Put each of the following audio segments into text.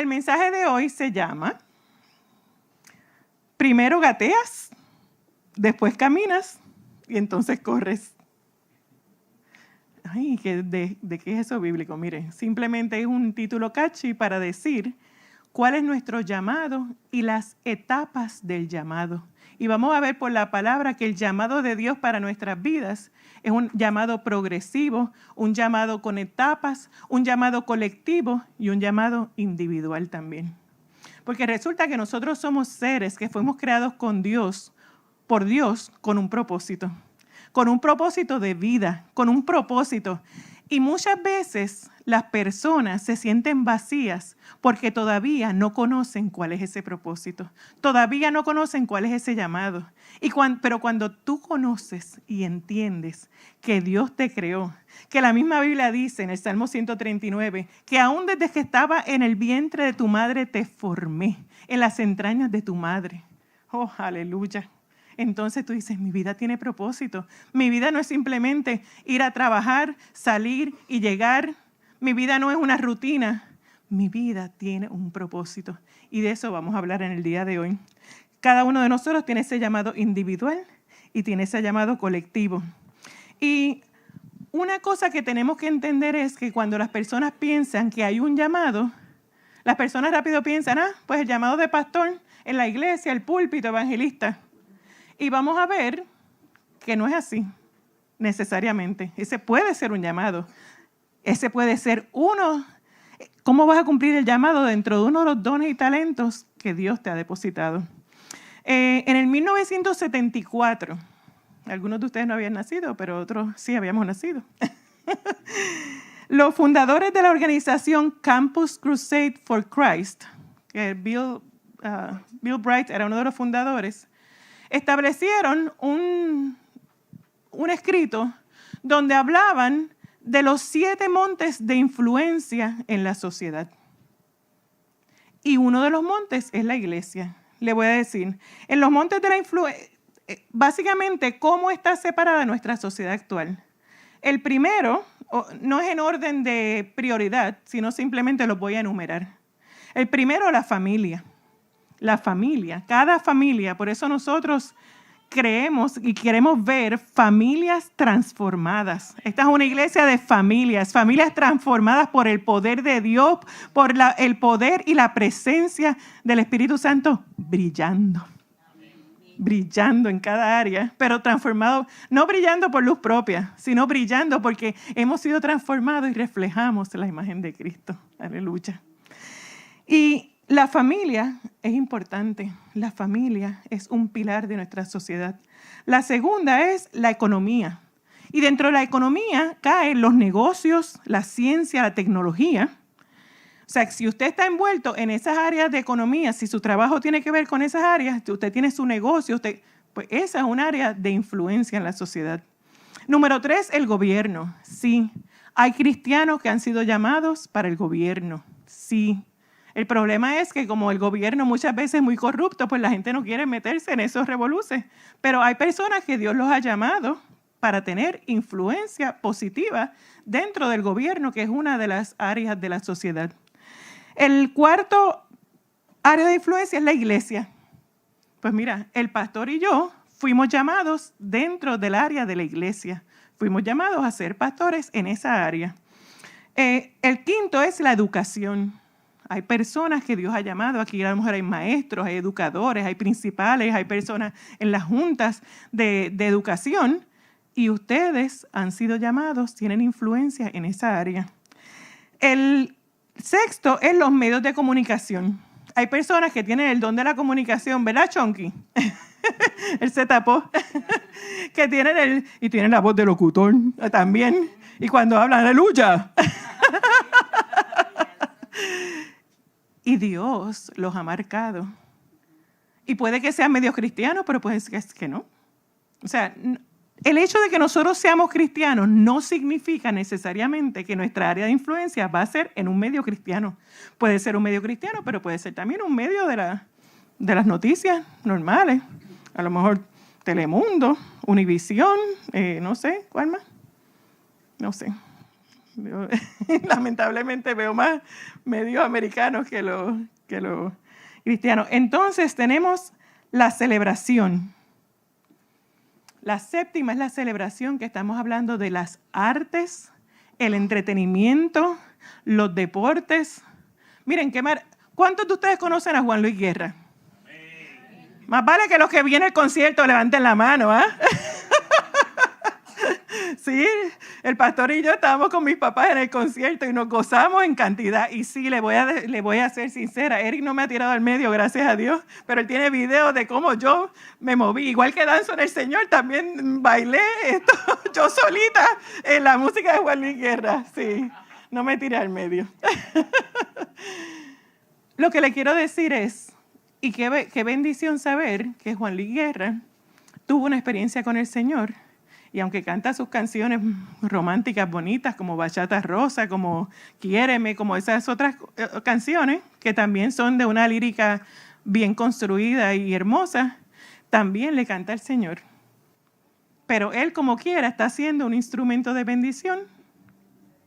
El mensaje de hoy se llama: primero gateas, después caminas y entonces corres. Ay, ¿de qué es eso bíblico? Mire, simplemente es un título catchy para decir cuál es nuestro llamado y las etapas del llamado. Y vamos a ver por la palabra que el llamado de Dios para nuestras vidas es un llamado progresivo, un llamado con etapas, un llamado colectivo y un llamado individual también. Porque resulta que nosotros somos seres que fuimos creados por Dios, con un propósito de vida, con un propósito. Y muchas veces las personas se sienten vacías porque todavía no conocen cuál es ese propósito, todavía no conocen cuál es ese llamado. Pero cuando tú conoces y entiendes que Dios te creó, que la misma Biblia dice en el Salmo 139, que aún desde que estaba en el vientre de tu madre te formé, en las entrañas de tu madre. Oh, aleluya. Entonces tú dices, mi vida tiene propósito. Mi vida no es simplemente ir a trabajar, salir y llegar. Mi vida no es una rutina. Mi vida tiene un propósito. Y de eso vamos a hablar en el día de hoy. Cada uno de nosotros tiene ese llamado individual y tiene ese llamado colectivo. Y una cosa que tenemos que entender es que cuando las personas piensan que hay un llamado, las personas rápido piensan, pues el llamado de pastor en la iglesia, el púlpito, evangelista. Y vamos a ver que no es así necesariamente. Ese puede ser un llamado. Ese puede ser uno. ¿Cómo vas a cumplir el llamado dentro de uno de los dones y talentos que Dios te ha depositado? En el 1974, algunos de ustedes no habían nacido, pero otros sí habíamos nacido. Los fundadores de la organización Campus Crusade for Christ, que Bill Bright era uno de los fundadores, establecieron un escrito donde hablaban de los 7 montes de influencia en la sociedad. Y uno de los montes es la iglesia. Le voy a decir, en los montes de la influencia, básicamente, ¿cómo está separada nuestra sociedad actual? El primero, no es en orden de prioridad, sino simplemente los voy a enumerar. El primero, la familia. La familia, cada familia. Por eso nosotros creemos y queremos ver familias transformadas. Esta es una iglesia de familias transformadas por el poder de Dios, por el poder y la presencia del Espíritu Santo brillando en cada área, pero transformado, no brillando por luz propia, sino brillando porque hemos sido transformados y reflejamos la imagen de Cristo. Aleluya. Y la familia es importante. La familia es un pilar de nuestra sociedad. La segunda es la economía. Y dentro de la economía caen los negocios, la ciencia, la tecnología. O sea, si usted está envuelto en esas áreas de economía, si su trabajo tiene que ver con esas áreas, si usted tiene su negocio, pues esa es un área de influencia en la sociedad. Número 3, el gobierno. Sí, hay cristianos que han sido llamados para el gobierno. Sí. El problema es que como el gobierno muchas veces es muy corrupto, pues la gente no quiere meterse en esos revoluces. Pero hay personas que Dios los ha llamado para tener influencia positiva dentro del gobierno, que es una de las áreas de la sociedad. El cuarto área de influencia es la iglesia. Pues mira, el pastor y yo fuimos llamados dentro del área de la iglesia. Fuimos llamados a ser pastores en esa área. El quinto es la educación. Hay personas que Dios ha llamado, aquí a lo mejor hay maestros, hay educadores, hay principales, hay personas en las juntas de educación y ustedes han sido llamados, tienen influencia en esa área. El sexto es los medios de comunicación. Hay personas que tienen el don de la comunicación, ¿verdad, Chonky? Él se tapó. Que tienen la voz de locutor también. Y cuando hablan, aleluya. Y Dios los ha marcado. Y puede que sean medios cristianos, pero puede ser que no. O sea, el hecho de que nosotros seamos cristianos no significa necesariamente que nuestra área de influencia va a ser en un medio cristiano. Puede ser un medio cristiano, pero puede ser también un medio de las noticias normales. A lo mejor Telemundo, Univisión, no sé, ¿cuál más? No sé. Lamentablemente veo más medios americanos que los cristianos. Entonces tenemos la celebración. La séptima es la celebración, que estamos hablando de las artes, el entretenimiento, los deportes. Miren, ¿cuántos de ustedes conocen a Juan Luis Guerra? Más vale que los que vienen al concierto levanten la mano, ¿ah? Sí, el pastor y yo estábamos con mis papás en el concierto y nos gozamos en cantidad. Y sí, le voy a ser sincera, Eric no me ha tirado al medio, gracias a Dios, pero él tiene videos de cómo yo me moví. Igual que Danzo en el Señor, también bailé yo solita en la música de Juan Luis Guerra. Sí, no me tiré al medio. Lo que le quiero decir es, y qué bendición saber que Juan Luis Guerra tuvo una experiencia con el Señor. Y aunque canta sus canciones románticas bonitas, como Bachata Rosa, como Quiéreme, como esas otras canciones, que también son de una lírica bien construida y hermosa, también le canta al Señor. Pero él, como quiera, está siendo un instrumento de bendición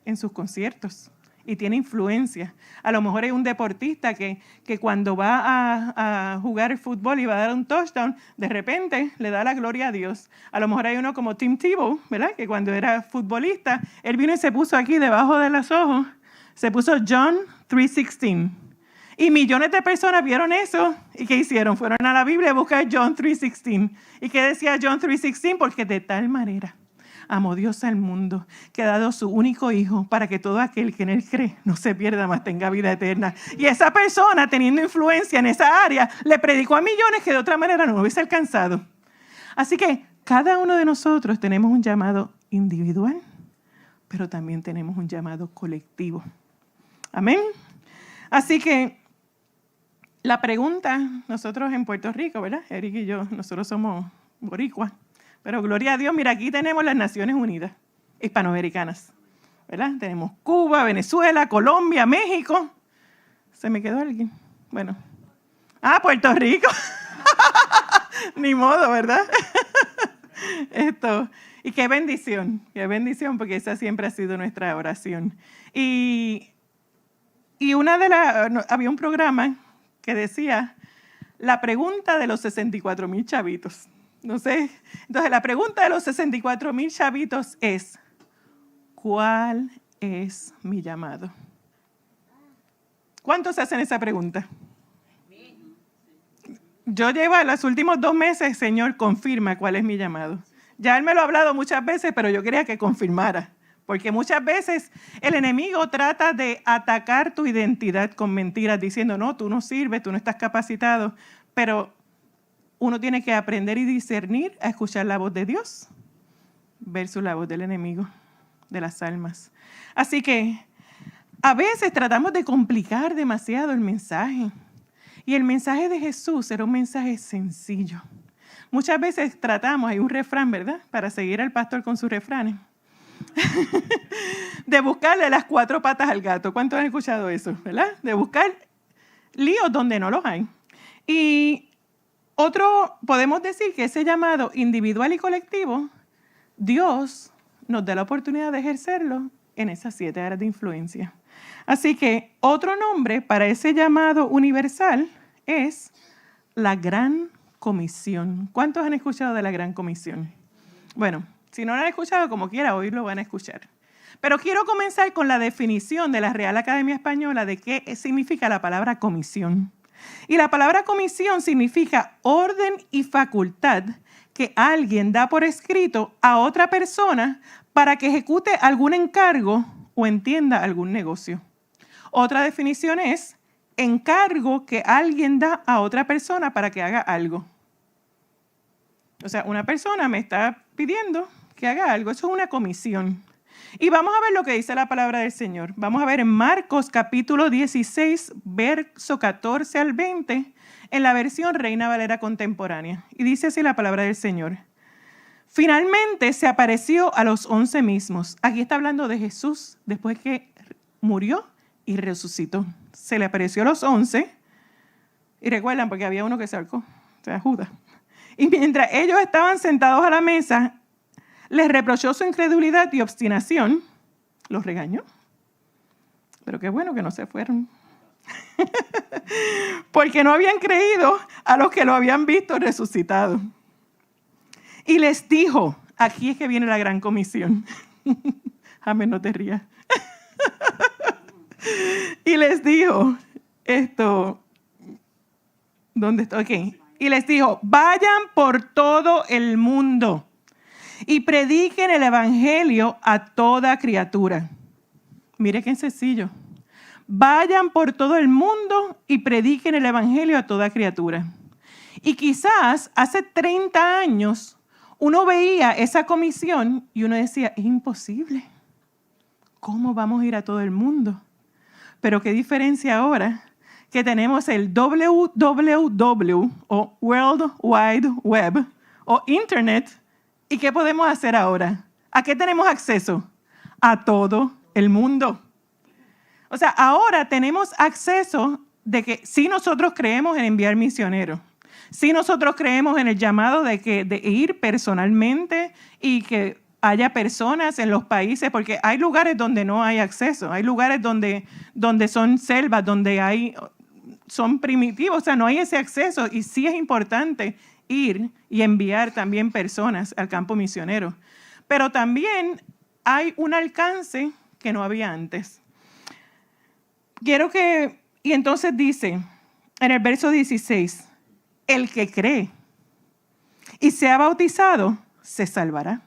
en sus conciertos. Y tiene influencia. A lo mejor hay un deportista que cuando va a jugar el fútbol y va a dar un touchdown, de repente le da la gloria a Dios. A lo mejor hay uno como Tim Tebow, ¿verdad? Que cuando era futbolista, él vino y se puso aquí debajo de los ojos, se puso John 3:16. Y millones de personas vieron eso. ¿Y qué hicieron? Fueron a la Biblia a buscar John 3:16. ¿Y qué decía John 3:16? Porque de tal manera amó Dios al mundo, que ha dado su único hijo para que todo aquel que en él cree no se pierda, mas tenga vida eterna. Y esa persona, teniendo influencia en esa área, le predicó a millones que de otra manera no hubiese alcanzado. Así que cada uno de nosotros tenemos un llamado individual, pero también tenemos un llamado colectivo. Amén. Así que la pregunta, nosotros en Puerto Rico, ¿verdad? Eric y yo, nosotros somos boricuas. Pero gloria a Dios, mira, aquí tenemos las Naciones Unidas hispanoamericanas, ¿verdad? Tenemos Cuba, Venezuela, Colombia, México. ¿Se me quedó alguien? Bueno. Puerto Rico. Ni modo, ¿verdad? Y qué bendición, porque esa siempre ha sido nuestra oración. Y había un programa que decía la pregunta de los 64,000 chavitos. No sé. Entonces, la pregunta de los 64,000 chavitos es, ¿cuál es mi llamado? ¿Cuántos hacen esa pregunta? Yo llevo los últimos 2 meses, Señor, confirma cuál es mi llamado. Ya Él me lo ha hablado muchas veces, pero yo quería que confirmara. Porque muchas veces el enemigo trata de atacar tu identidad con mentiras, diciendo, no, tú no sirves, tú no estás capacitado. Pero uno tiene que aprender y discernir a escuchar la voz de Dios versus la voz del enemigo, de las almas. Así que a veces tratamos de complicar demasiado el mensaje. Y el mensaje de Jesús era un mensaje sencillo. Muchas veces tratamos, hay un refrán, ¿verdad? Para seguir al pastor con sus refranes. De buscarle las 4 patas al gato. ¿Cuántos han escuchado eso? ¿Verdad? De buscar líos donde no los hay. Y podemos decir que ese llamado individual y colectivo, Dios nos da la oportunidad de ejercerlo en esas 7 áreas de influencia. Así que otro nombre para ese llamado universal es la Gran Comisión. ¿Cuántos han escuchado de la Gran Comisión? Bueno, si no lo han escuchado, como quiera, hoy lo van a escuchar. Pero quiero comenzar con la definición de la Real Academia Española de qué significa la palabra comisión. Y la palabra comisión significa orden y facultad que alguien da por escrito a otra persona para que ejecute algún encargo o entienda algún negocio. Otra definición es encargo que alguien da a otra persona para que haga algo. O sea, una persona me está pidiendo que haga algo. Eso es una comisión. Y vamos a ver lo que dice la palabra del Señor. Vamos a ver en Marcos capítulo 16, verso 14 al 20, en la versión Reina Valera contemporánea. Y dice así la palabra del Señor. Finalmente se apareció a los 11 mismos. Aquí está hablando de Jesús después que murió y resucitó. Se le apareció a los 11. Y recuerdan, porque había uno que se ahorcó, o sea, Judas. Y mientras ellos estaban sentados a la mesa, les reprochó su incredulidad y obstinación. Los regañó. Pero qué bueno que no se fueron. Porque no habían creído a los que lo habían visto resucitado. Y les dijo, aquí es que viene la gran comisión. Amén, no te rías. Y les dijo, ¿dónde está? Ok. Y les dijo, vayan por todo el mundo y prediquen el evangelio a toda criatura. Mire qué sencillo. Vayan por todo el mundo y prediquen el evangelio a toda criatura. Y quizás hace 30 años uno veía esa comisión y uno decía, es imposible. ¿Cómo vamos a ir a todo el mundo? Pero qué diferencia ahora que tenemos el www o World Wide Web o Internet. ¿Y qué podemos hacer ahora? ¿A qué tenemos acceso? A todo el mundo. O sea, ahora tenemos acceso de que si nosotros creemos en enviar misioneros, si nosotros creemos en el llamado de ir personalmente y que haya personas en los países, porque hay lugares donde no hay acceso, hay lugares donde son selvas, donde son primitivos, o sea, no hay ese acceso y sí es importante ir y enviar también personas al campo misionero. Pero también hay un alcance que no había antes. Y entonces dice en el verso 16, el que cree y sea bautizado se salvará.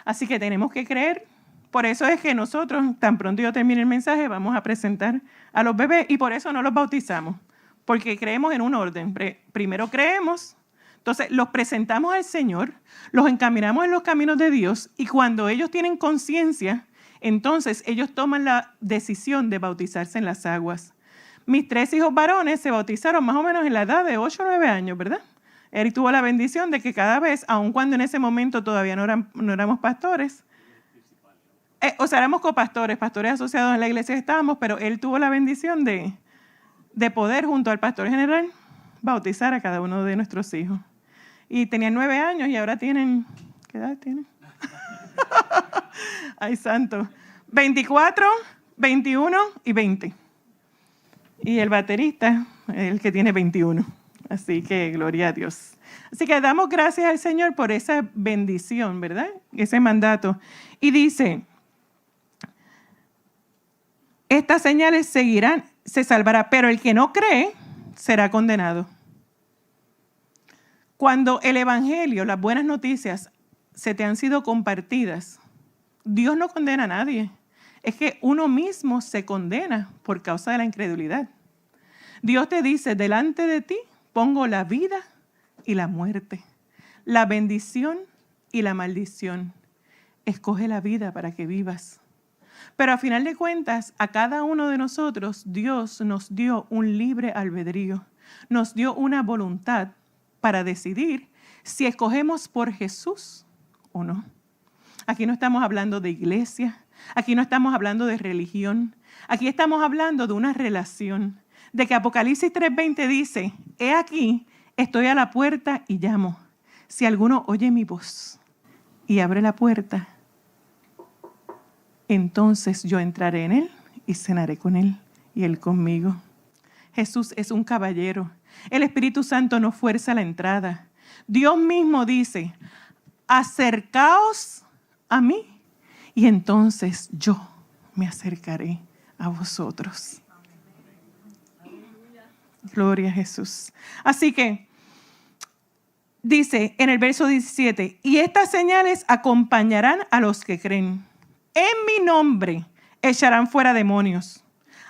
Así que tenemos que creer. Por eso es que nosotros, tan pronto yo termine el mensaje, vamos a presentar a los bebés y por eso no los bautizamos, porque creemos en un orden. Primero creemos, entonces los presentamos al Señor, los encaminamos en los caminos de Dios y cuando ellos tienen conciencia, entonces ellos toman la decisión de bautizarse en las aguas. Mis 3 hijos varones se bautizaron más o menos en la edad de 8 o 9 años, ¿verdad? Eric tuvo la bendición de que cada vez, aun cuando en ese momento todavía no éramos pastores, éramos copastores, pastores asociados en la iglesia que estábamos, pero él tuvo la bendición de poder, junto al pastor general, bautizar a cada uno de nuestros hijos. Y tenían 9 años y ahora tienen, ¿qué edad tienen? Ay, santo. 24, 21 y 20. Y el baterista, el que tiene 21. Así que gloria a Dios. Así que damos gracias al Señor por esa bendición, ¿verdad? Ese mandato. Y dice, estas señales seguirán, se salvará, pero el que no cree será condenado. Cuando el evangelio, las buenas noticias, se te han sido compartidas, Dios no condena a nadie. Es que uno mismo se condena por causa de la incredulidad. Dios te dice, delante de ti pongo la vida y la muerte, la bendición y la maldición. Escoge la vida para que vivas. Pero a final de cuentas, a cada uno de nosotros, Dios nos dio un libre albedrío. Nos dio una voluntad para decidir si escogemos por Jesús o no. Aquí no estamos hablando de iglesia, aquí no estamos hablando de religión, aquí estamos hablando de una relación. De que Apocalipsis 3:20 dice, he aquí, estoy a la puerta y llamo. Si alguno oye mi voz y abre la puerta, entonces yo entraré en él y cenaré con él y él conmigo. Jesús es un caballero. El Espíritu Santo nos fuerza la entrada. Dios mismo dice, acercaos a mí y entonces yo me acercaré a vosotros. Gloria a Jesús. Así que dice en el verso 17, y estas señales acompañarán a los que creen. En mi nombre echarán fuera demonios,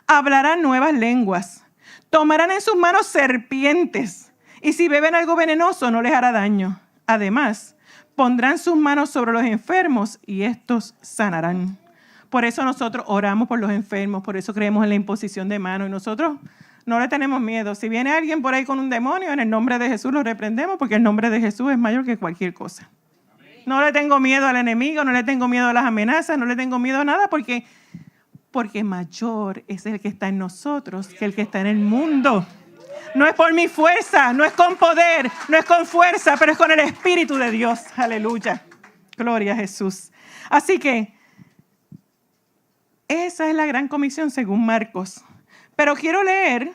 hablarán nuevas lenguas, tomarán en sus manos serpientes, y si beben algo venenoso no les hará daño. Además, pondrán sus manos sobre los enfermos y estos sanarán. Por eso nosotros oramos por los enfermos, por eso creemos en la imposición de manos y nosotros no le tenemos miedo. Si viene alguien por ahí con un demonio, en el nombre de Jesús lo reprendemos porque el nombre de Jesús es mayor que cualquier cosa. No le tengo miedo al enemigo, no le tengo miedo a las amenazas, no le tengo miedo a nada porque mayor es el que está en nosotros que el que está en el mundo. No es por mi fuerza, no es con poder, no es con fuerza, pero es con el Espíritu de Dios. Aleluya. Gloria a Jesús. Así que Esa es la gran comisión según Marcos. Pero quiero leer,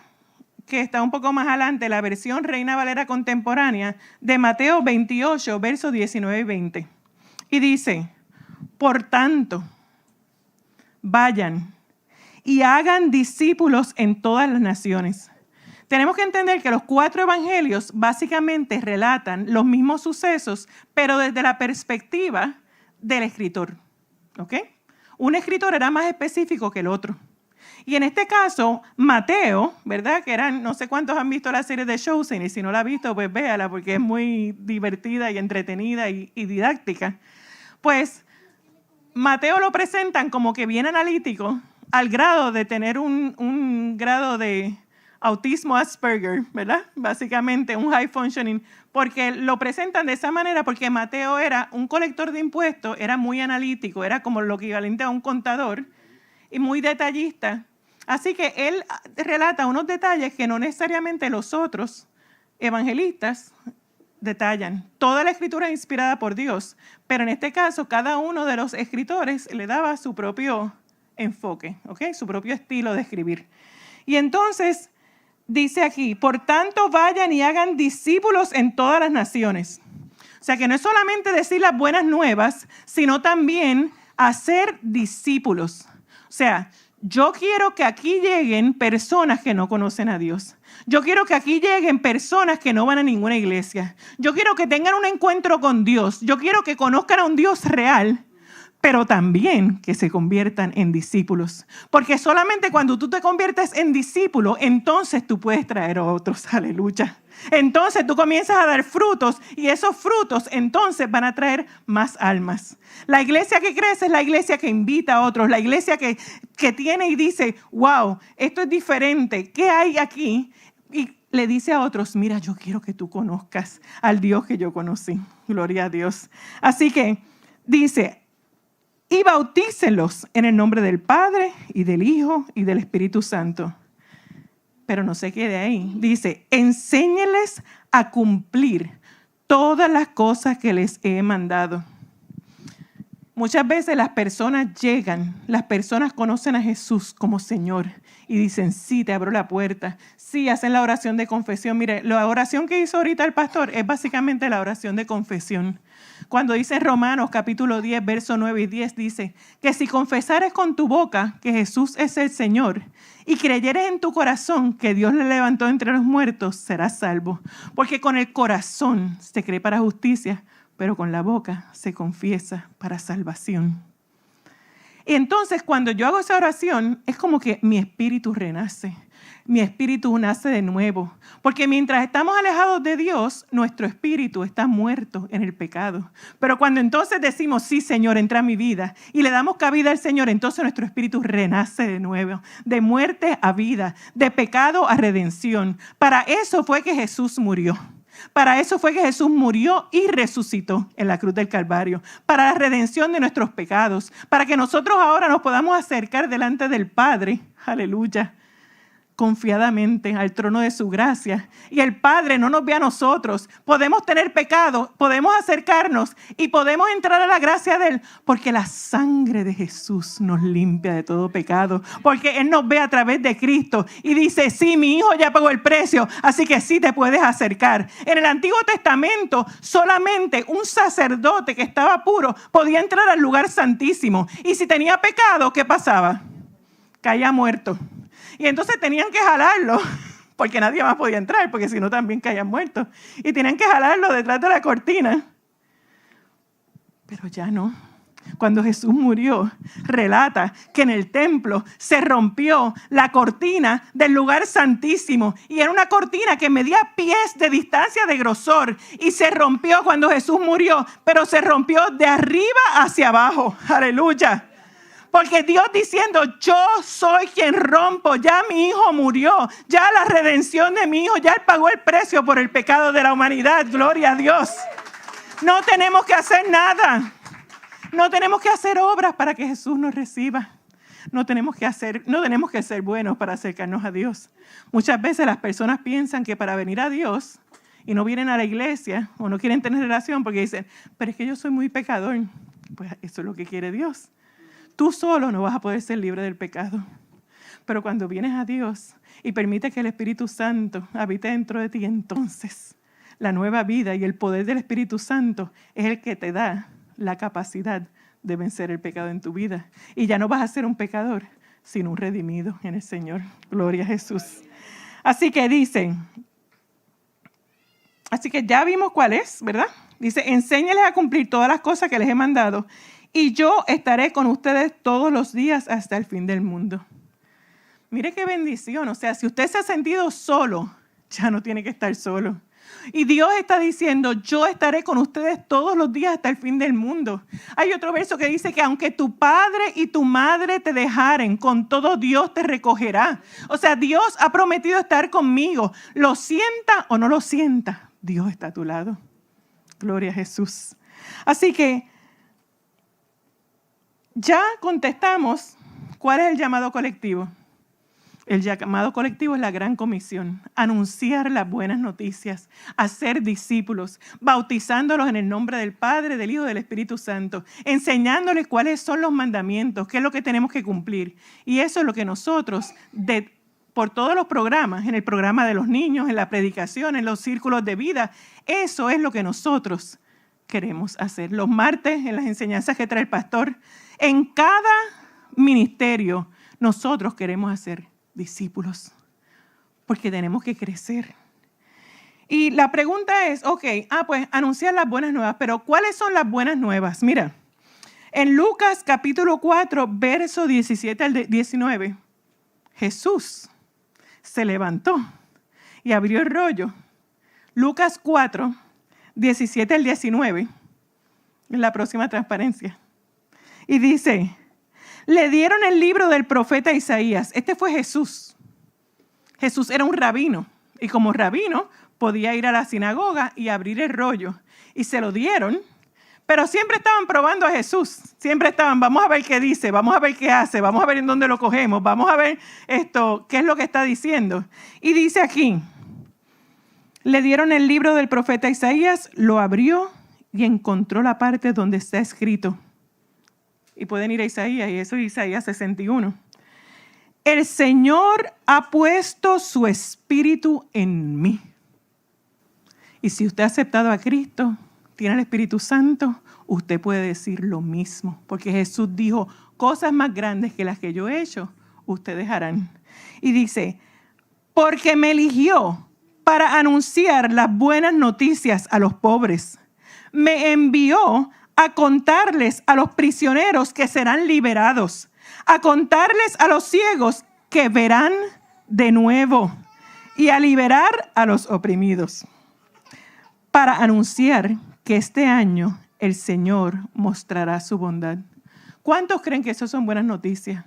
que está un poco más adelante, la versión Reina Valera contemporánea de Mateo 28, versos 19 y 20. Y dice, por tanto, vayan y hagan discípulos en todas las naciones. Tenemos que entender que los 4 evangelios básicamente relatan los mismos sucesos, pero desde la perspectiva del escritor. ¿Ok? Un escritor era más específico que el otro. Y en este caso, Mateo, ¿verdad? Que eran, no sé cuántos han visto la serie de Chosen, y si no la han visto, pues véala, porque es muy divertida y entretenida y didáctica. Pues Mateo lo presentan como que bien analítico, al grado de tener un grado de autismo Asperger, ¿verdad? Básicamente un high functioning, porque lo presentan de esa manera porque Mateo era un colector de impuestos, era muy analítico, era como lo equivalente a un contador y muy detallista. Así que él relata unos detalles que no necesariamente los otros evangelistas detallan. Toda la escritura es inspirada por Dios, pero en este caso cada uno de los escritores le daba su propio enfoque, ¿ok? Su propio estilo de escribir. Y entonces dice aquí, por tanto vayan y hagan discípulos en todas las naciones. O sea que no es solamente decir las buenas nuevas, sino también hacer discípulos. O sea, yo quiero que aquí lleguen personas que no conocen a Dios. Yo quiero que aquí lleguen personas que no van a ninguna iglesia. Yo quiero que tengan un encuentro con Dios. Yo quiero que conozcan a un Dios real, pero también que se conviertan en discípulos. Porque solamente cuando tú te conviertes en discípulo, entonces tú puedes traer a otros. Aleluya. Entonces tú comienzas a dar frutos y esos frutos entonces van a traer más almas. La iglesia que crece es la iglesia que invita a otros, la iglesia que tiene y dice, wow, esto es diferente, ¿qué hay aquí? Y le dice a otros, mira, yo quiero que tú conozcas al Dios que yo conocí. Gloria a Dios. Así que dice, y bautícenlos en el nombre del Padre y del Hijo y del Espíritu Santo. Pero no se quede ahí. Dice, enséñeles a cumplir todas las cosas que les he mandado. Muchas veces las personas llegan, las personas conocen a Jesús como Señor y dicen, sí, te abro la puerta. Sí, hacen la oración de confesión. Mire, la oración que hizo ahorita el pastor es básicamente la oración de confesión. Cuando dice en Romanos capítulo 10, verso 9 y 10, dice que si confesares con tu boca que Jesús es el Señor y creyeres en tu corazón que Dios le levantó entre los muertos, serás salvo. Porque con el corazón se cree para justicia, pero con la boca se confiesa para salvación. Y entonces cuando yo hago esa oración, es como que mi espíritu renace. Mi espíritu nace de nuevo. Porque mientras estamos alejados de Dios, nuestro espíritu está muerto en el pecado. Pero cuando entonces decimos, sí, Señor, entra a mi vida, y le damos cabida al Señor, entonces nuestro espíritu renace de nuevo. De muerte a vida, de pecado a redención. Para eso fue que Jesús murió. Para eso fue que Jesús murió y resucitó en la cruz del Calvario, para la redención de nuestros pecados, para que nosotros ahora nos podamos acercar delante del Padre, aleluya, confiadamente al trono de su gracia. Y el Padre no nos ve a nosotros. Podemos tener pecado, podemos acercarnos y podemos entrar a la gracia de Él, porque la sangre de Jesús nos limpia de todo pecado, porque Él nos ve a través de Cristo y dice, sí, mi hijo ya pagó el precio, así que sí te puedes acercar. En el Antiguo Testamento, solamente un sacerdote que estaba puro podía entrar al lugar santísimo. Y si tenía pecado, ¿qué pasaba? Caía muerto. Y entonces tenían que jalarlo, porque nadie más podía entrar, porque si no también caían muertos. Y tenían que jalarlo detrás de la cortina. Pero ya no. Cuando Jesús murió, relata que en el templo se rompió la cortina del lugar santísimo. Y era una cortina que medía pies de distancia de grosor. Y se rompió cuando Jesús murió, pero se rompió de arriba hacia abajo. Aleluya. Porque Dios diciendo, yo soy quien rompo, ya mi hijo murió, ya la redención de mi hijo, ya Él pagó el precio por el pecado de la humanidad, gloria a Dios. No tenemos que hacer nada, no tenemos que hacer obras para que Jesús nos reciba. No tenemos que ser buenos para acercarnos a Dios. Muchas veces las personas piensan que para venir a Dios y no vienen a la iglesia o no quieren tener relación porque dicen, pero es que yo soy muy pecador. Pues eso es lo que quiere Dios. Tú solo no vas a poder ser libre del pecado. Pero cuando vienes a Dios y permite que el Espíritu Santo habite dentro de ti, entonces la nueva vida y el poder del Espíritu Santo es el que te da la capacidad de vencer el pecado en tu vida. Y ya no vas a ser un pecador, sino un redimido en el Señor. Gloria a Jesús. Así que ya vimos cuál es, ¿verdad? Dice, enséñales a cumplir todas las cosas que les he mandado y yo estaré con ustedes todos los días hasta el fin del mundo. Mire qué bendición. O sea, si usted se ha sentido solo, ya no tiene que estar solo. Y Dios está diciendo, yo estaré con ustedes todos los días hasta el fin del mundo. Hay otro verso que dice que aunque tu padre y tu madre te dejaren, con todo Dios te recogerá. O sea, Dios ha prometido estar conmigo. Lo sienta o no lo sienta, Dios está a tu lado. Gloria a Jesús. Así que ya contestamos cuál es el llamado colectivo. El llamado colectivo es la gran comisión, anunciar las buenas noticias, hacer discípulos, bautizándolos en el nombre del Padre, del Hijo y del Espíritu Santo, enseñándoles cuáles son los mandamientos, qué es lo que tenemos que cumplir. Y eso es lo que nosotros, por todos los programas, en el programa de los niños, en la predicación, en los círculos de vida, eso es lo que nosotros queremos hacer. Los martes, en las enseñanzas que trae el pastor, en cada ministerio, nosotros queremos hacer discípulos, porque tenemos que crecer. Y la pregunta es, pues anunciar las buenas nuevas, pero ¿cuáles son las buenas nuevas? Mira, en Lucas capítulo 4, verso 17 al 19, Jesús se levantó y abrió el rollo. Lucas 4, 17 al 19, en la próxima transparencia. Y dice, le dieron el libro del profeta Isaías. Este fue Jesús. Jesús era un rabino. Y como rabino podía ir a la sinagoga y abrir el rollo. Y se lo dieron. Pero siempre estaban probando a Jesús. Siempre estaban, vamos a ver qué dice, vamos a ver qué hace, vamos a ver en dónde lo cogemos, vamos a ver qué es lo que está diciendo. Y dice aquí, le dieron el libro del profeta Isaías, lo abrió y encontró la parte donde está escrito. Y pueden ir a Isaías, y eso es Isaías 61. El Señor ha puesto su Espíritu en mí. Y si usted ha aceptado a Cristo, tiene el Espíritu Santo, usted puede decir lo mismo. Porque Jesús dijo, cosas más grandes que las que yo he hecho, ustedes harán. Y dice, porque me eligió para anunciar las buenas noticias a los pobres. Me envió a contarles a los prisioneros que serán liberados, a contarles a los ciegos que verán de nuevo y a liberar a los oprimidos, para anunciar que este año el Señor mostrará su bondad. ¿Cuántos creen que eso son buenas noticias?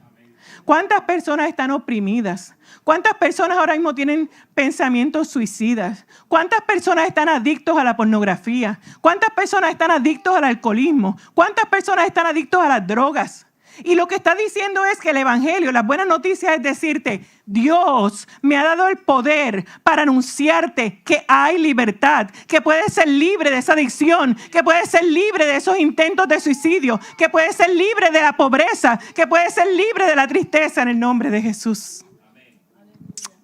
¿Cuántas personas están oprimidas? ¿Cuántas personas ahora mismo tienen pensamientos suicidas? ¿Cuántas personas están adictos a la pornografía? ¿Cuántas personas están adictos al alcoholismo? ¿Cuántas personas están adictos a las drogas? Y lo que está diciendo es que el Evangelio, las buenas noticias es decirte, Dios me ha dado el poder para anunciarte que hay libertad, que puedes ser libre de esa adicción, que puedes ser libre de esos intentos de suicidio, que puedes ser libre de la pobreza, que puedes ser libre de la tristeza en el nombre de Jesús.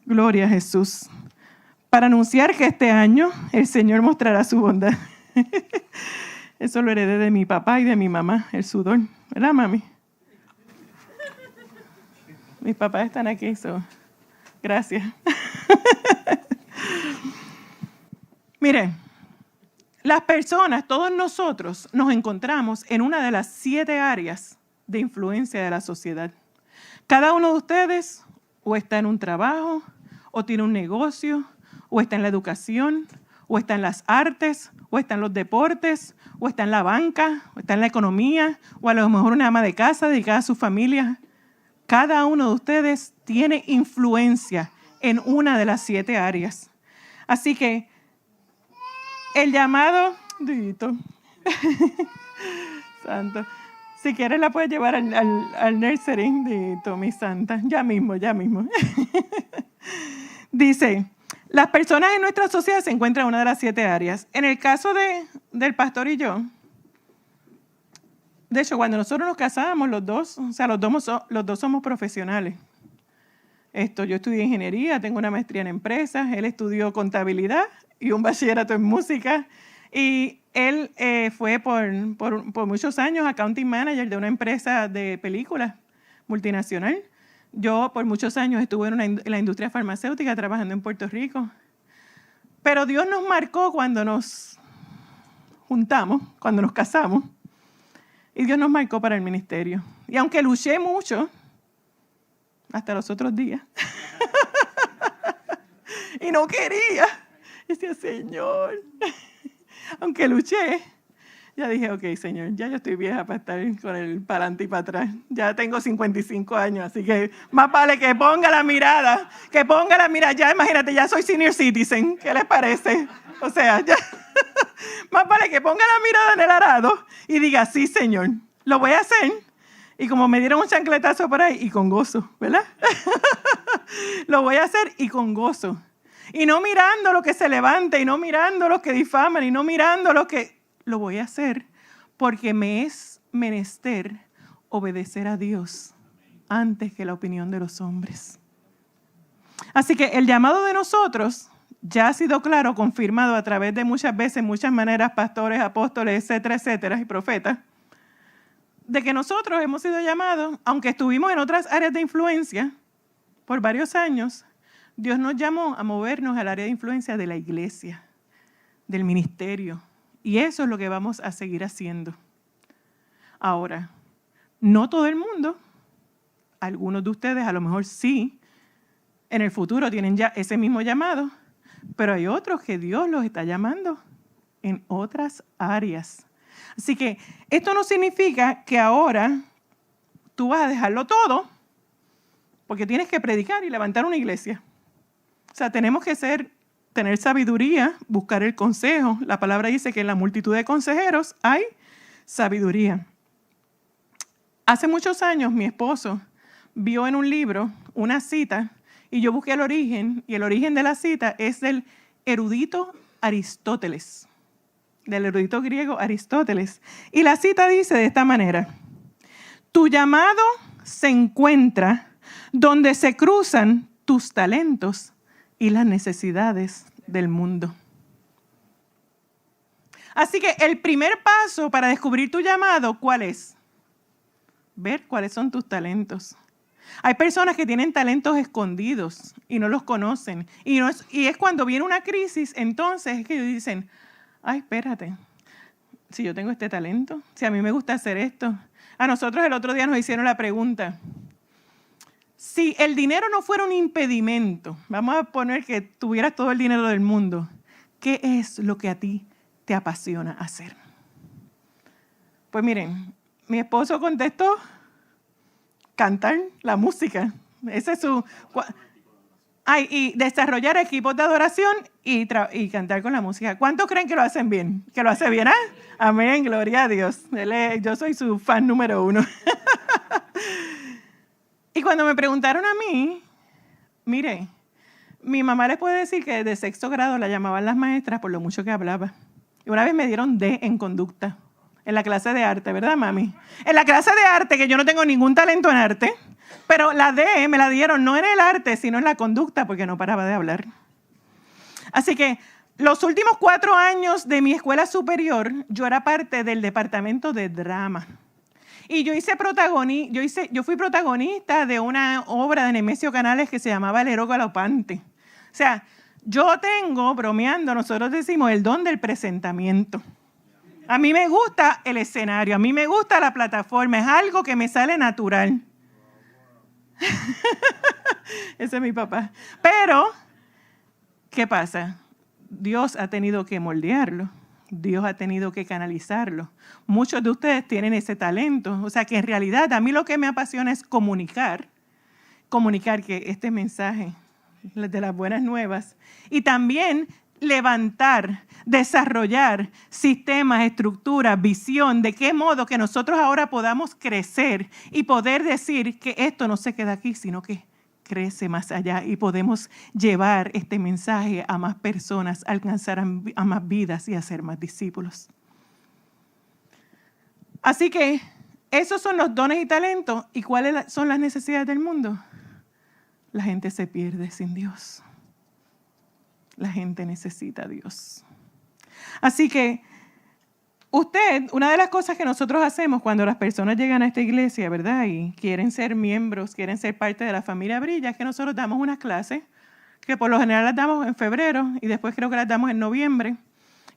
Gloria a Jesús. Para anunciar que este año el Señor mostrará su bondad. Eso lo heredé de mi papá y de mi mamá, el sudor. ¿Verdad, mami? Mis papás están aquí, gracias. Mire, las personas, todos nosotros, nos encontramos en una de las 7 áreas de influencia de la sociedad. Cada uno de ustedes o está en un trabajo, o tiene un negocio, o está en la educación, o está en las artes, o está en los deportes, o está en la banca, o está en la economía, o a lo mejor una ama de casa dedicada a su familia. Cada uno de ustedes tiene influencia en una de las 7 áreas. Así que el llamado, Dito, santo, si quieres la puedes llevar al nursery, Dito, mi santa, ya mismo. Dice, las personas en nuestra sociedad se encuentran en una de las 7 áreas. En el caso del pastor y yo, De hecho, cuando nosotros nos casamos, los dos somos profesionales. Yo estudié ingeniería, tengo una maestría en empresas, él estudió contabilidad y un bachillerato en música. Y él fue por muchos años accounting manager de una empresa de películas multinacional. Yo por muchos años estuve en la industria farmacéutica trabajando en Puerto Rico. Pero Dios nos marcó cuando nos juntamos, cuando nos casamos. Y Dios nos marcó para el ministerio. Y aunque luché mucho, hasta los otros días, y no quería, decía, Señor, aunque luché, ya dije, ok, Señor, ya yo estoy vieja para estar con el para adelante y para atrás. Ya tengo 55 años, así que más vale que ponga la mirada, ya imagínate, ya soy senior citizen, ¿qué les parece? O sea, ya, más vale que ponga la mirada en el arado y diga, sí, Señor, lo voy a hacer. Y como me dieron un chancletazo por ahí, y con gozo, ¿verdad? Lo voy a hacer y con gozo. Y no mirando lo que se levanta, y no mirando los que difaman, y no mirando lo que... Lo voy a hacer porque me es menester obedecer a Dios antes que la opinión de los hombres. Así que el llamado de nosotros ya ha sido claro, confirmado a través de muchas veces, muchas maneras, pastores, apóstoles, etcétera, y profetas, de que nosotros hemos sido llamados, aunque estuvimos en otras áreas de influencia por varios años, Dios nos llamó a movernos al área de influencia de la iglesia, del ministerio. Y eso es lo que vamos a seguir haciendo. Ahora, no todo el mundo, algunos de ustedes a lo mejor sí, en el futuro tienen ya ese mismo llamado, pero hay otros que Dios los está llamando en otras áreas. Así que esto no significa que ahora tú vas a dejarlo todo porque tienes que predicar y levantar una iglesia. O sea, tenemos que tener sabiduría, buscar el consejo. La palabra dice que en la multitud de consejeros hay sabiduría. Hace muchos años mi esposo vio en un libro una cita y yo busqué el origen, y el origen de la cita es del erudito Aristóteles, del erudito griego Aristóteles. Y la cita dice de esta manera: tu llamado se encuentra donde se cruzan tus talentos y las necesidades del mundo. Así que el primer paso para descubrir tu llamado, ¿cuál es? Ver cuáles son tus talentos. Hay personas que tienen talentos escondidos y no los conocen. Y es cuando viene una crisis, entonces es que ellos dicen, ay, espérate, si yo tengo este talento, si a mí me gusta hacer esto. A nosotros el otro día nos hicieron la pregunta, si el dinero no fuera un impedimento, vamos a poner que tuvieras todo el dinero del mundo, ¿qué es lo que a ti te apasiona hacer? Pues miren, mi esposo contestó, cantar la música. Ese es su... y desarrollar equipos de adoración y cantar con la música. ¿Cuántos creen que lo hacen bien? ¿Que lo hace bien? Amén, gloria a Dios. Yo soy su fan número 1. Y cuando me preguntaron a mí, mire, mi mamá les puede decir que de sexto grado la llamaban las maestras por lo mucho que hablaba. Y una vez me dieron D en conducta, en la clase de arte, ¿verdad, mami? En la clase de arte, que yo no tengo ningún talento en arte, pero la D me la dieron no en el arte, sino en la conducta, porque no paraba de hablar. Así que los últimos 4 años de mi escuela superior, yo era parte del departamento de drama. Y yo fui protagonista de una obra de Nemesio Canales que se llamaba El héroe galopante. O sea, yo tengo, bromeando, nosotros decimos el don del presentamiento. A mí me gusta el escenario, a mí me gusta la plataforma, es algo que me sale natural. Ese es mi papá. Pero, ¿qué pasa? Dios ha tenido que moldearlo. Dios ha tenido que canalizarlo. Muchos de ustedes tienen ese talento. O sea que en realidad a mí lo que me apasiona es comunicar que este mensaje de las buenas nuevas y también levantar, desarrollar sistemas, estructuras, visión, de qué modo que nosotros ahora podamos crecer y poder decir que esto no se queda aquí, sino que crece más allá y podemos llevar este mensaje a más personas, alcanzar a más vidas y hacer más discípulos. Así que Esos son los dones y talentos. ¿Y cuáles son las necesidades del mundo? La gente se pierde sin Dios. La gente necesita a Dios. Así que una de las cosas que nosotros hacemos cuando las personas llegan a esta iglesia, ¿verdad? Y quieren ser miembros, quieren ser parte de la familia Brilla, es que nosotros damos unas clases, que por lo general las damos en febrero y después creo que las damos en noviembre,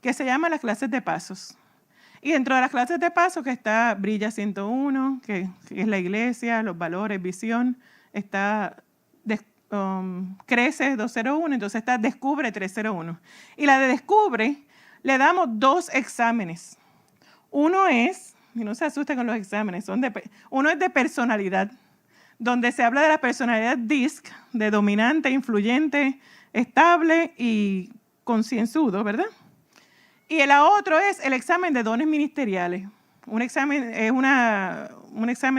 que se llaman las clases de pasos. Y dentro de las clases de pasos que está Brilla 101, que es la iglesia, los valores, visión, está Crece 201, entonces está Descubre 301. Y la de Descubre le damos 2 exámenes. Uno es, y no se asusten con los exámenes, uno es de personalidad, donde se habla de la personalidad DISC, de dominante, influyente, estable y concienzudo, ¿verdad? Y el otro es el examen de dones ministeriales. Un examen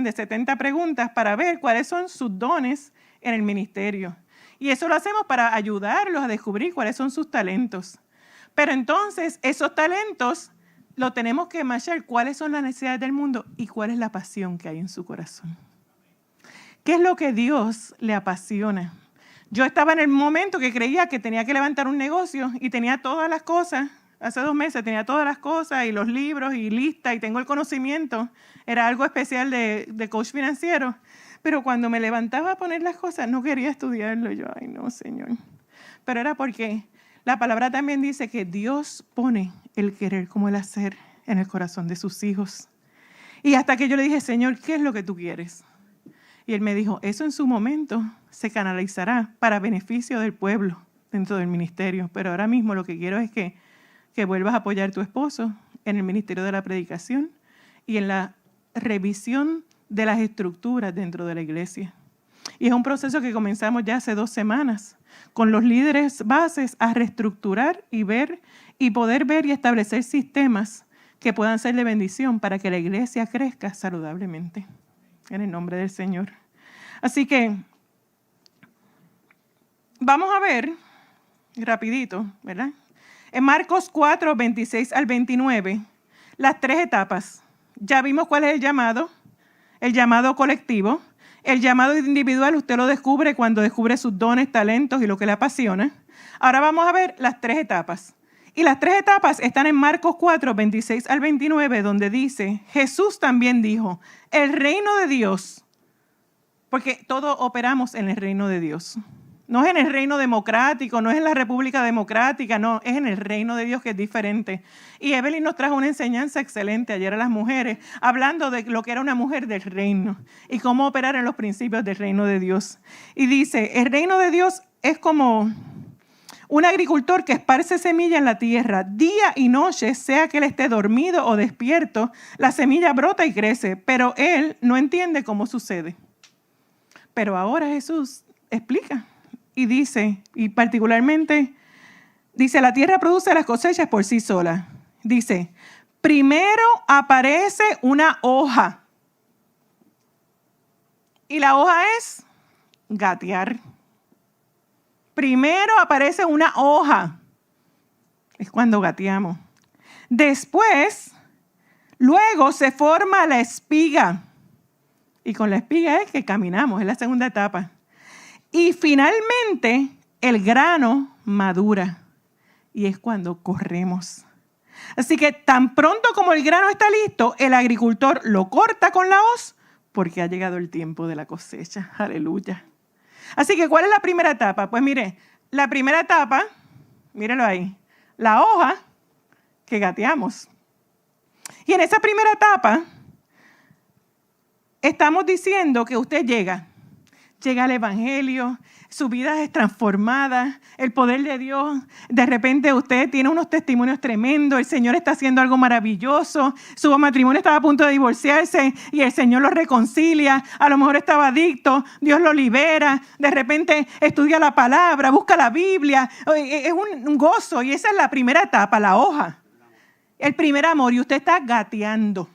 de 70 preguntas para ver cuáles son sus dones en el ministerio. Y eso lo hacemos para ayudarlos a descubrir cuáles son sus talentos. Pero entonces, esos talentos lo tenemos que matchar cuáles son las necesidades del mundo y cuál es la pasión que hay en su corazón. ¿Qué es lo que Dios le apasiona? Yo estaba en el momento que creía que tenía que levantar un negocio y tenía todas las cosas. Hace 2 meses tenía todas las cosas y los libros y lista y tengo el conocimiento. Era algo especial de coach financiero. Pero cuando me levantaba a poner las cosas, no quería estudiarlo. Yo, ay no, Señor. Pero era porque la palabra también dice que Dios pone el querer como el hacer en el corazón de sus hijos. Y hasta que yo le dije, Señor, ¿qué es lo que tú quieres? Y Él me dijo, eso en su momento se canalizará para beneficio del pueblo dentro del ministerio. Pero ahora mismo lo que quiero es que vuelvas a apoyar a tu esposo en el ministerio de la predicación y en la revisión de las estructuras dentro de la iglesia. Y es un proceso que comenzamos ya hace 2 semanas, con los líderes bases a reestructurar y poder ver y establecer sistemas que puedan ser de bendición para que la iglesia crezca saludablemente. En el nombre del Señor. Así que vamos a ver, rapidito, ¿verdad? En Marcos 4, 26 al 29, las 3 etapas. Ya vimos cuál es el llamado colectivo. El llamado individual usted lo descubre cuando descubre sus dones, talentos y lo que le apasiona. Ahora vamos a ver las 3 etapas. Y las 3 etapas están en Marcos 4, 26 al 29, donde dice, Jesús también dijo, el reino de Dios, porque todos operamos en el reino de Dios. No es en el reino democrático, no es en la república democrática, no, es en el reino de Dios que es diferente. Y Evelyn nos trajo una enseñanza excelente ayer a las mujeres, hablando de lo que era una mujer del reino y cómo operar en los principios del reino de Dios. Y dice, el reino de Dios es como un agricultor que esparce semilla en la tierra, día y noche, sea que él esté dormido o despierto, la semilla brota y crece, pero él no entiende cómo sucede. Pero ahora Jesús explica. Y dice, y particularmente, dice, la tierra produce las cosechas por sí sola. Dice, primero aparece una hoja. Y la hoja es gatear. Primero aparece una hoja. Es cuando gateamos. Después, luego se forma la espiga. Y con la espiga es que caminamos, es la segunda etapa. Y finalmente el grano madura y es cuando corremos. Así que tan pronto como el grano está listo, el agricultor lo corta con la hoz porque ha llegado el tiempo de la cosecha. Aleluya. Así que ¿cuál es la primera etapa? Pues mire, la primera etapa, míralo ahí, la hoja que gateamos. Y en esa primera etapa estamos diciendo que usted llega al Evangelio, su vida es transformada, el poder de Dios, de repente usted tiene unos testimonios tremendos, el Señor está haciendo algo maravilloso, su matrimonio estaba a punto de divorciarse y el Señor lo reconcilia, a lo mejor estaba adicto, Dios lo libera, de repente estudia la palabra, busca la Biblia, es un gozo y esa es la primera etapa, la hoja, el primer amor y usted está gateando.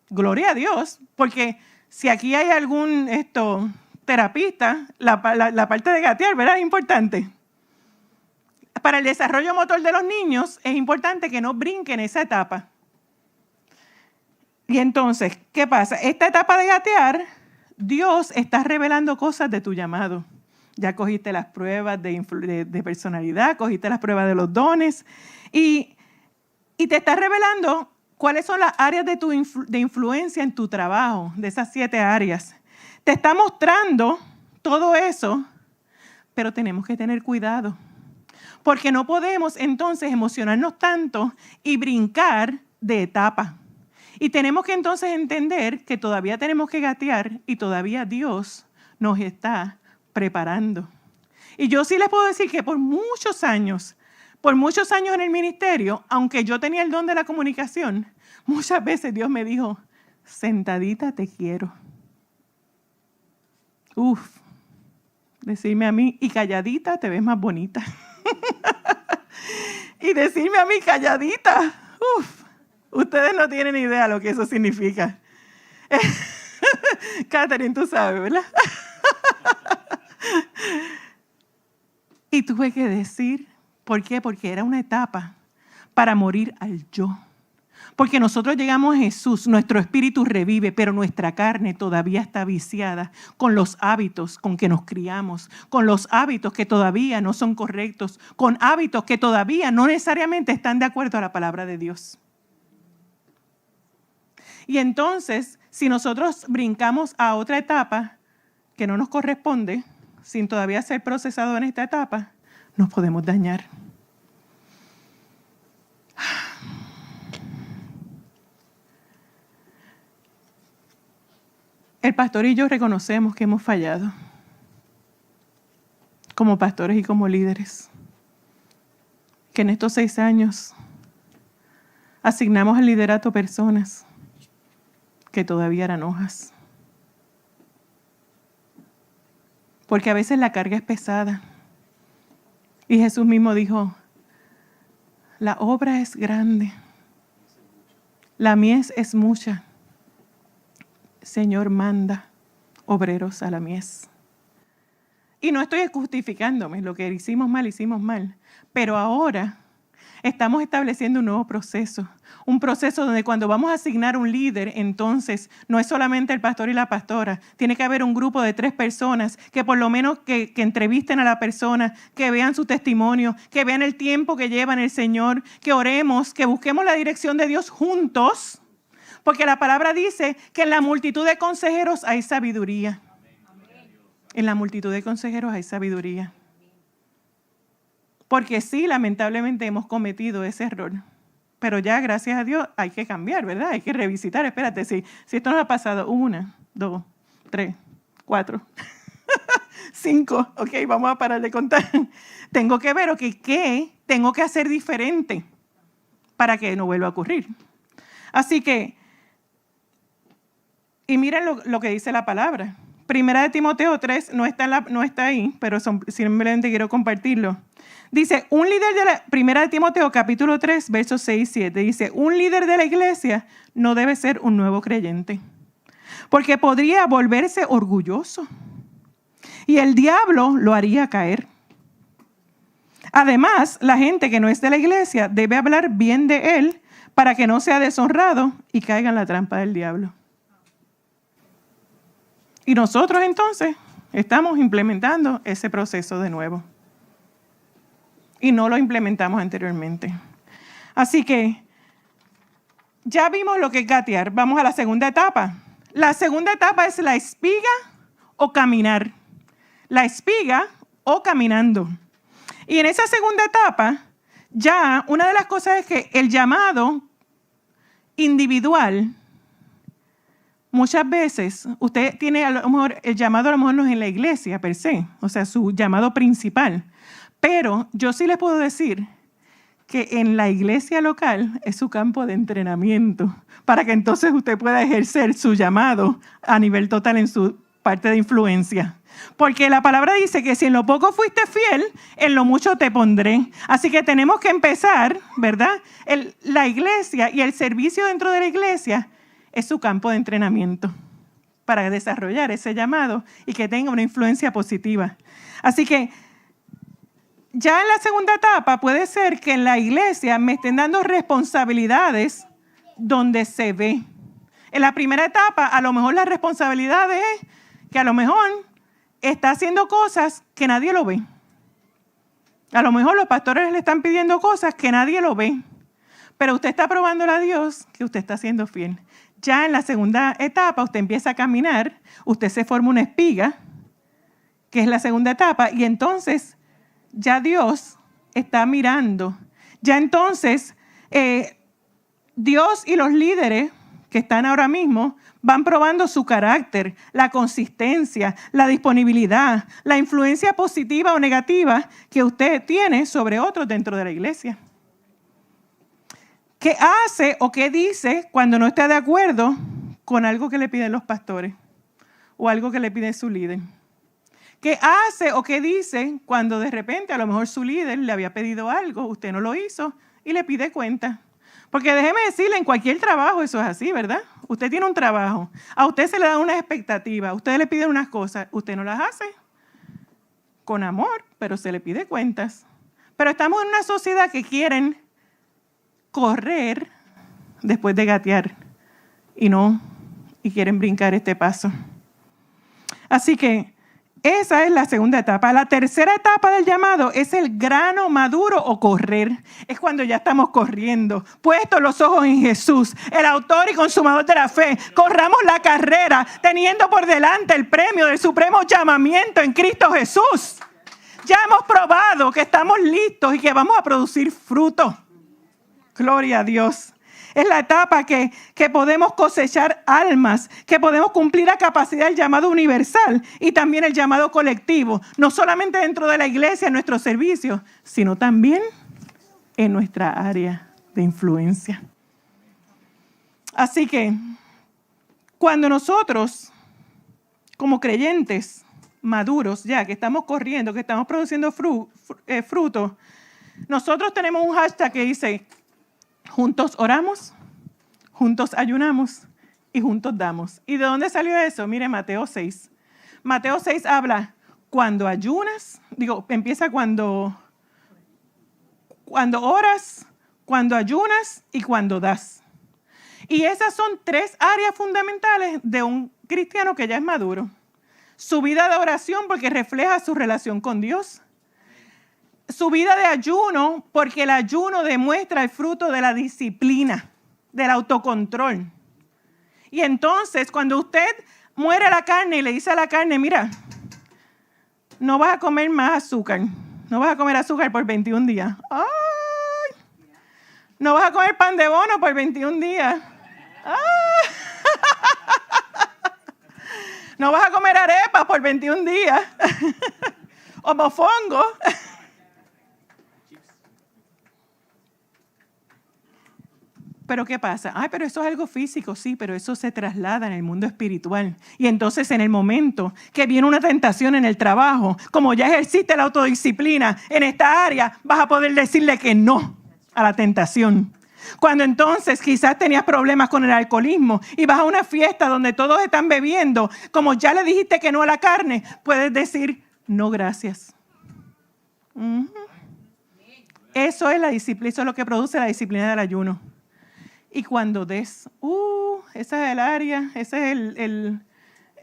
Gloria a Dios, porque si aquí hay algún terapista, la parte de gatear, ¿verdad? Es importante. Para el desarrollo motor de los niños es importante que no brinquen esa etapa. Y entonces, ¿qué pasa? Esta etapa de gatear, Dios está revelando cosas de tu llamado. Ya cogiste las pruebas de personalidad, cogiste las pruebas de los dones y te está revelando cuáles son las áreas de influencia en tu trabajo, de esas 7 áreas. Te está mostrando todo eso, pero tenemos que tener cuidado. Porque no podemos entonces emocionarnos tanto y brincar de etapa. Y tenemos que entonces entender que todavía tenemos que gatear y todavía Dios nos está preparando. Y yo sí les puedo decir que por muchos años en el ministerio, aunque yo tenía el don de la comunicación, muchas veces Dios me dijo, sentadita te quiero. Decirme a mí, y calladita te ves más bonita. Y decirme a mí, calladita, ustedes no tienen idea lo que eso significa. Catherine, tú sabes, ¿verdad? Y tuve que decir, ¿por qué? Porque era una etapa para morir al yo. Porque nosotros llegamos a Jesús, nuestro espíritu revive, pero nuestra carne todavía está viciada con los hábitos con que nos criamos, con los hábitos que todavía no son correctos, con hábitos que todavía no necesariamente están de acuerdo a la palabra de Dios. Y entonces, si nosotros brincamos a otra etapa que no nos corresponde, sin todavía ser procesado en esta etapa, nos podemos dañar. El pastor y yo reconocemos que hemos fallado como pastores y como líderes. Que en estos 6 años asignamos al liderato personas que todavía eran hojas. Porque a veces la carga es pesada. Y Jesús mismo dijo, la obra es grande, la mies es mucha. Señor, manda obreros a la mies. Y no estoy justificándome, lo que hicimos mal, pero ahora estamos estableciendo un nuevo proceso, un proceso donde cuando vamos a asignar un líder, entonces no es solamente el pastor y la pastora, tiene que haber un grupo de 3 personas que por lo menos que entrevisten a la persona, que vean su testimonio, que vean el tiempo que lleva en el Señor, que oremos, que busquemos la dirección de Dios juntos. Porque la palabra dice que en la multitud de consejeros hay sabiduría. En la multitud de consejeros hay sabiduría. Porque sí, lamentablemente hemos cometido ese error. Pero ya, gracias a Dios, hay que cambiar, ¿verdad? Hay que revisitar. Espérate, si esto nos ha pasado 1, 2, 3, 4, 5. Ok, vamos a parar de contar. Tengo que ver, ¿qué tengo que hacer diferente para que no vuelva a ocurrir? Así que, y miren lo que dice la palabra. Primera de Timoteo 3 no está ahí, pero simplemente quiero compartirlo. Dice, un líder de la Primera de Timoteo capítulo 3, versos 6 y 7, dice, un líder de la iglesia no debe ser un nuevo creyente, porque podría volverse orgulloso y el diablo lo haría caer. Además, la gente que no es de la iglesia debe hablar bien de él para que no sea deshonrado y caiga en la trampa del diablo. Y nosotros entonces estamos implementando ese proceso de nuevo. Y no lo implementamos anteriormente. Así que ya vimos lo que es gatear. Vamos a la segunda etapa. La segunda etapa es la espiga o caminar. La espiga o caminando. Y en esa segunda etapa, ya una de las cosas es que el llamado individual, muchas veces, usted tiene a lo mejor, el llamado a lo mejor no es en la iglesia per se, o sea, su llamado principal. Pero yo sí les puedo decir que en la iglesia local es su campo de entrenamiento para que entonces usted pueda ejercer su llamado a nivel total en su parte de influencia. Porque la palabra dice que si en lo poco fuiste fiel, en lo mucho te pondré. Así que tenemos que empezar, ¿verdad? La iglesia y el servicio dentro de la iglesia es su campo de entrenamiento para desarrollar ese llamado y que tenga una influencia positiva. Así que ya en la segunda etapa puede ser que en la iglesia me estén dando responsabilidades donde se ve. En la primera etapa, a lo mejor la responsabilidad es que a lo mejor está haciendo cosas que nadie lo ve. A lo mejor los pastores le están pidiendo cosas que nadie lo ve. Pero usted está probándole a Dios que usted está siendo fiel. Ya en la segunda etapa, usted empieza a caminar, usted se forma una espiga, que es la segunda etapa, y entonces ya Dios está mirando. Ya entonces Dios y los líderes que están ahora mismo van probando su carácter, la consistencia, la disponibilidad, la influencia positiva o negativa que usted tiene sobre otros dentro de la iglesia. ¿Qué hace o qué dice cuando no está de acuerdo con algo que le piden los pastores o algo que le pide su líder? ¿Qué hace o qué dice cuando de repente a lo mejor su líder le había pedido algo, usted no lo hizo y le pide cuenta? Porque déjeme decirle, en cualquier trabajo eso es así, ¿verdad? Usted tiene un trabajo, a usted se le da unas expectativas, a usted le piden unas cosas, usted no las hace con amor, pero se le pide cuentas. Pero estamos en una sociedad que quieren correr después de gatear y quieren brincar este paso. Así que esa es la segunda etapa. La tercera etapa del llamado es el grano maduro o correr. Es cuando ya estamos corriendo, puestos los ojos en Jesús, el autor y consumador de la fe. Corramos la carrera teniendo por delante el premio del supremo llamamiento en Cristo Jesús. Ya hemos probado que estamos listos y que vamos a producir fruto. Gloria a Dios. Es la etapa que podemos cosechar almas, que podemos cumplir a capacidad el llamado universal y también el llamado colectivo, no solamente dentro de la iglesia, en nuestros servicios, sino también en nuestra área de influencia. Así que, cuando nosotros, como creyentes maduros, ya que estamos corriendo, que estamos produciendo fruto, nosotros tenemos un hashtag que dice: juntos oramos, juntos ayunamos y juntos damos. ¿Y de dónde salió eso? Mire, Mateo 6. Mateo 6 habla cuando ayunas, empieza cuando oras, cuando ayunas y cuando das. Y esas son 3 áreas fundamentales de un cristiano que ya es maduro. Su vida de oración, porque refleja su relación con Dios. Su vida de ayuno, porque el ayuno demuestra el fruto de la disciplina, del autocontrol. Y entonces, cuando usted muere la carne y le dice a la carne: mira, no vas a comer más azúcar, no vas a comer azúcar por 21 días. ¡Ay! No vas a comer pan de bono por 21 días. ¡Ay! No vas a comer arepas por 21 días. O mofongo. ¿Pero qué pasa? Ay, pero eso es algo físico, sí, pero eso se traslada en el mundo espiritual. Y entonces en el momento que viene una tentación en el trabajo, como ya ejerciste la autodisciplina en esta área, vas a poder decirle que no a la tentación. Cuando entonces quizás tenías problemas con el alcoholismo y vas a una fiesta donde todos están bebiendo, como ya le dijiste que no a la carne, puedes decir: no, gracias. Eso es la disciplina, eso es lo que produce la disciplina del ayuno. Y cuando des, ese es el área, ese es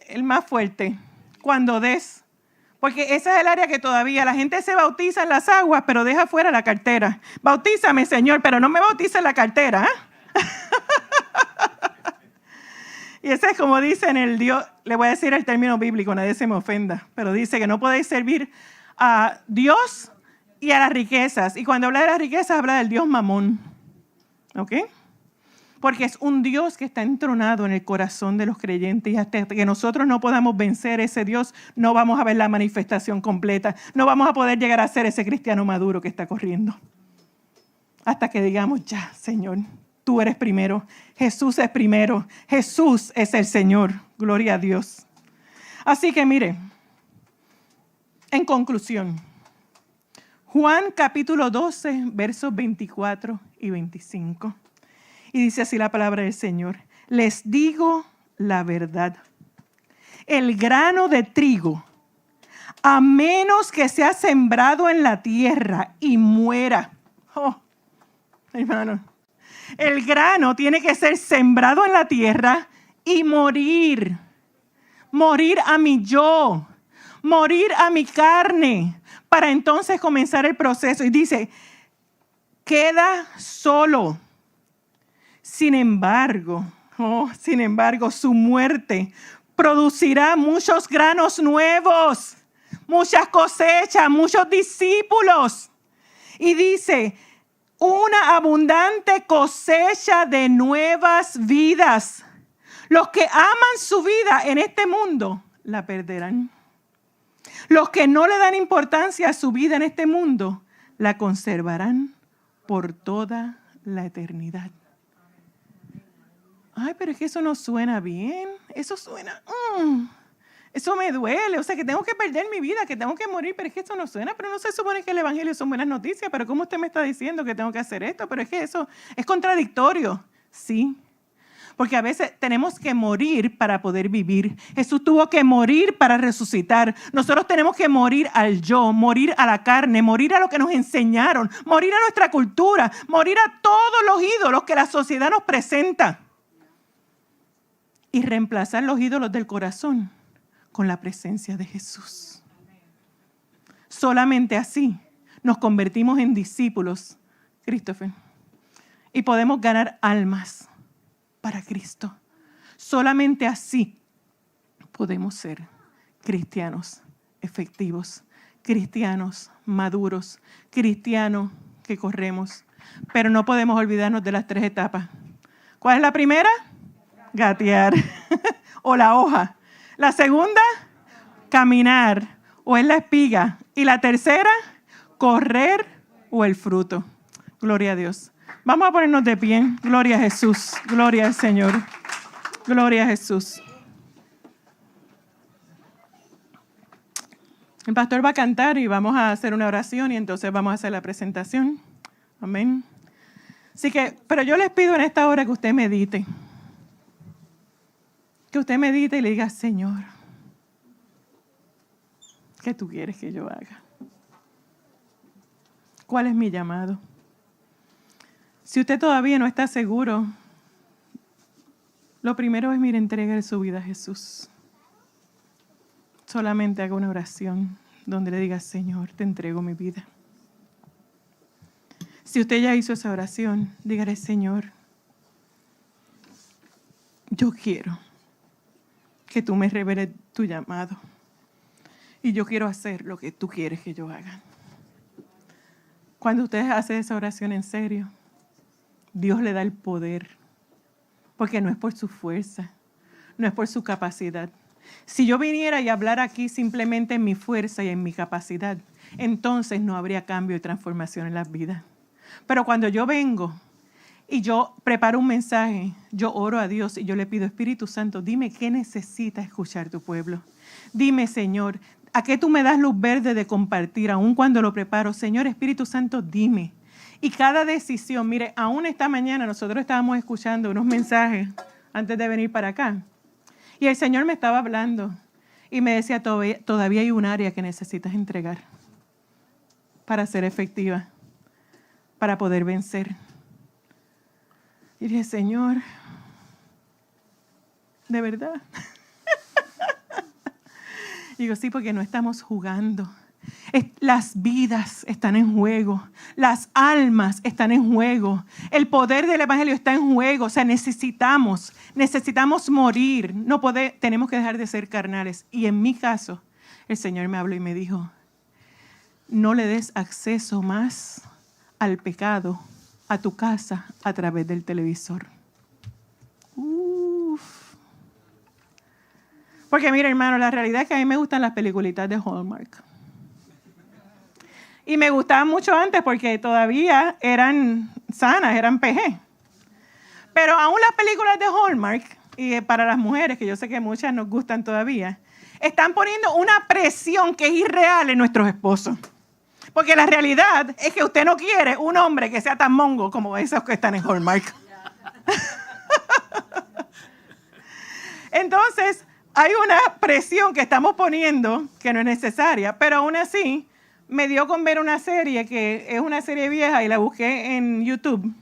el más fuerte. Cuando des, porque ese es el área que todavía la gente se bautiza en las aguas, pero deja fuera la cartera. Bautízame, Señor, pero no me bautice en la cartera. Y ese es como dice en el Dios, le voy a decir el término bíblico, nadie se me ofenda, pero dice que no podéis servir a Dios y a las riquezas. Y cuando habla de las riquezas, habla del Dios Mamón. ¿Ok? Porque es un Dios que está entronado en el corazón de los creyentes, y hasta que nosotros no podamos vencer ese Dios, no vamos a ver la manifestación completa, no vamos a poder llegar a ser ese cristiano maduro que está corriendo. Hasta que digamos: ya, Señor, tú eres primero, Jesús es primero, Jesús es el Señor, gloria a Dios. Así que mire, en conclusión, Juan capítulo 12, versos 24 y 25. Y dice así la palabra del Señor: les digo la verdad, el grano de trigo, a menos que sea sembrado en la tierra y muera. Hermano, el grano tiene que ser sembrado en la tierra, y morir. Morir a mi yo, morir a mi carne, para entonces comenzar el proceso. Y dice, queda solo. Sin embargo, su muerte producirá muchos granos nuevos, muchas cosechas, muchos discípulos. Y dice, una abundante cosecha de nuevas vidas. Los que aman su vida en este mundo, la perderán. Los que no le dan importancia a su vida en este mundo, la conservarán por toda la eternidad. Ay, pero es que eso no suena bien. Eso suena, eso me duele. O sea, que tengo que perder mi vida, que tengo que morir, pero es que eso no suena. Pero no se supone que el evangelio son buenas noticias. Pero ¿cómo usted me está diciendo que tengo que hacer esto? Pero es que eso es contradictorio. Sí. Porque a veces tenemos que morir para poder vivir. Jesús tuvo que morir para resucitar. Nosotros tenemos que morir al yo, morir a la carne, morir a lo que nos enseñaron, morir a nuestra cultura, morir a todos los ídolos que la sociedad nos presenta. Y reemplazar los ídolos del corazón con la presencia de Jesús. Solamente así nos convertimos en discípulos, Christopher, y podemos ganar almas para Cristo. Solamente así podemos ser cristianos efectivos, cristianos maduros, cristianos que corremos. Pero no podemos olvidarnos de las 3 etapas. ¿Cuál es la primera? Gatear o la hoja. La segunda, caminar o es la espiga. Y la tercera, correr o el fruto. Gloria a Dios. Vamos a ponernos de pie. Gloria a Jesús. Gloria al Señor. Gloria a Jesús. El pastor va a cantar y vamos a hacer una oración y entonces vamos a hacer la presentación. Amén. Así que, pero yo les pido en esta hora que usted medite. Que usted medite y le diga, Señor, ¿qué tú quieres que yo haga? ¿Cuál es mi llamado? Si usted todavía no está seguro, lo primero es, mire, entregue su vida a Jesús. Solamente haga una oración donde le diga, Señor, te entrego mi vida. Si usted ya hizo esa oración, dígale, Señor, yo quiero que tú me reveles tu llamado. Y yo quiero hacer lo que tú quieres que yo haga. Cuando usted hace esa oración en serio, Dios le da el poder. Porque no es por su fuerza, no es por su capacidad. Si yo viniera y hablara aquí simplemente en mi fuerza y en mi capacidad, entonces no habría cambio y transformación en las vidas. Pero cuando yo vengo y yo preparo un mensaje, yo oro a Dios y yo le pido, Espíritu Santo, dime qué necesita escuchar tu pueblo. Dime, Señor, ¿a qué tú me das luz verde de compartir, aun cuando lo preparo? Señor, Espíritu Santo, dime. Y cada decisión, mire, aún esta mañana nosotros estábamos escuchando unos mensajes antes de venir para acá. Y el Señor me estaba hablando y me decía, todavía hay un área que necesitas entregar para ser efectiva, para poder vencer. Y dije, Señor, ¿de verdad? Y digo, sí, porque no estamos jugando. Las vidas están en juego, las almas están en juego, el poder del evangelio está en juego. O sea, necesitamos morir, tenemos que dejar de ser carnales. Y en mi caso, el Señor me habló y me dijo, no le des acceso más al pecado a tu casa a través del televisor. Porque mira, hermano, la realidad es que a mí me gustan las peliculitas de Hallmark. Y me gustaban mucho antes porque todavía eran sanas, eran PG. Pero aún las películas de Hallmark, y para las mujeres, que yo sé que muchas nos gustan todavía, están poniendo una presión que es irreal en nuestros esposos. Porque la realidad es que usted no quiere un hombre que sea tan mongo como esos que están en Hallmark. Entonces, hay una presión que estamos poniendo que no es necesaria, pero aún así me dio con ver una serie que es una serie vieja y la busqué en YouTube,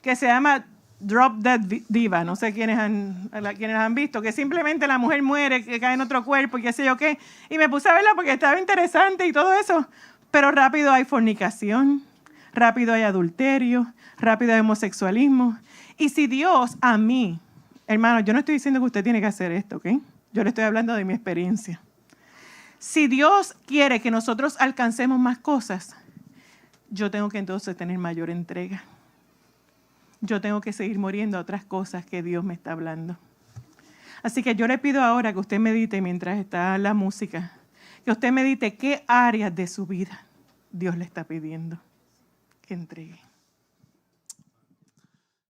que se llama Drop Dead Diva, no sé quiénes han visto, que simplemente la mujer muere, que cae en otro cuerpo y qué sé yo qué. Y me puse a verla porque estaba interesante y todo eso. Pero rápido hay fornicación, rápido hay adulterio, rápido hay homosexualismo. Y si Dios a mí, hermano, yo no estoy diciendo que usted tiene que hacer esto, ¿ok? Yo le estoy hablando de mi experiencia. Si Dios quiere que nosotros alcancemos más cosas, yo tengo que entonces tener mayor entrega. Yo tengo que seguir muriendo a otras cosas que Dios me está hablando. Así que yo le pido ahora que usted medite mientras está la música, que usted medite qué áreas de su vida Dios le está pidiendo que entregue.